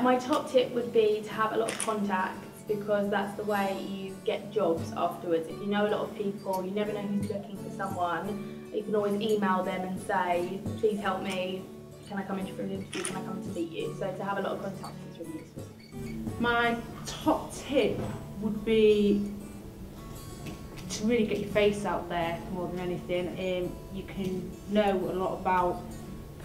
My top tip would be to have a lot of contacts, because that's the way you get jobs afterwards. If you know a lot of people, you never know who's looking for someone, you can always email them and say, please help me, can I come in for an interview, can I come to meet you? So to have a lot of contacts is really useful. My top tip would be to really get your face out there more than anything. You can know a lot about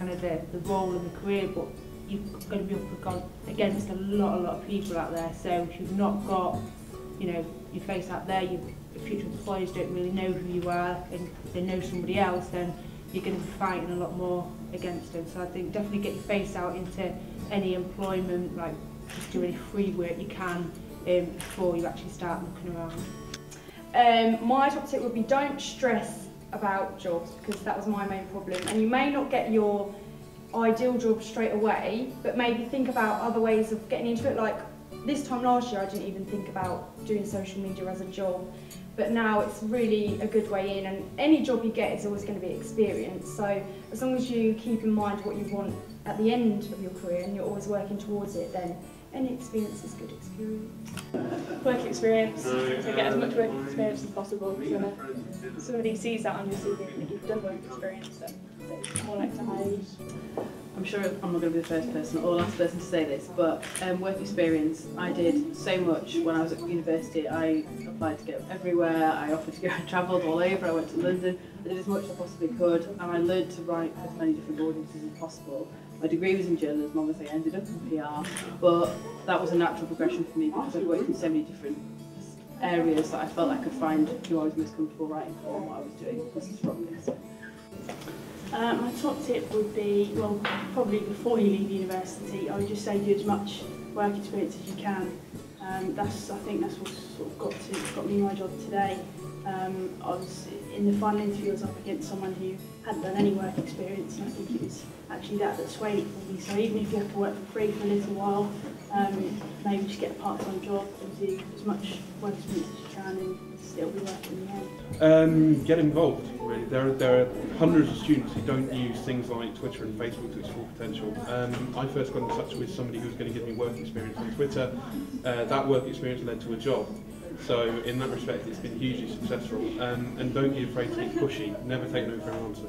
kind of the role and the career, but you've got to be up against a lot of people out there. So if you've not got, you know, your face out there, your future employers don't really know who you are, and they know somebody else, then you're going to be fighting a lot more against them. So I think definitely get your face out into any employment, like just do any free work you can before you actually start looking around. My top tip would be don't stress about jobs, because that was my main problem. And you may not get your ideal job straight away, but maybe think about other ways of getting into it. Like this time last year I didn't even think about doing social media as a job, but now it's really a good way in, and any job you get is always going to be experience. So as long as you keep in mind what you want at the end of your career and you're always working towards it, then any experience is good experience. Work experience, so get as much work experience as possible. So if somebody sees that on your CV that you've done work experience, then they're more likely to hire you. I'm sure I'm not going to be the first person or last person to say this, but work experience, I did so much when I was at university. I applied to go everywhere, I offered to go and travelled all over, I went to London, I did as much as I possibly could, and I learned to write for as many different audiences as possible. My degree was in journalism, obviously I ended up in PR, but that was a natural progression for me because I've worked in so many different areas that I felt I could find who I was most comfortable writing for and what I was doing was strongly. So. My top tip would be, well, probably before you leave university, I would just say do as much work experience as you can. I think that's what sort of got me my job today. I was in the final interview, I was up against someone who hadn't done any work experience, and I think it was actually that swayed it for me. So even if you have to work for free for a little while, maybe just get a part-time job and do as much work experience as you can, and still be working in the end. Get involved, really. There are hundreds of students who don't use things like Twitter and Facebook to its full potential. I first got in touch with somebody who was going to give me work experience on Twitter. That work experience led to a job. So in that respect, it's been hugely successful. And don't be afraid to be pushy. Never take no for an answer.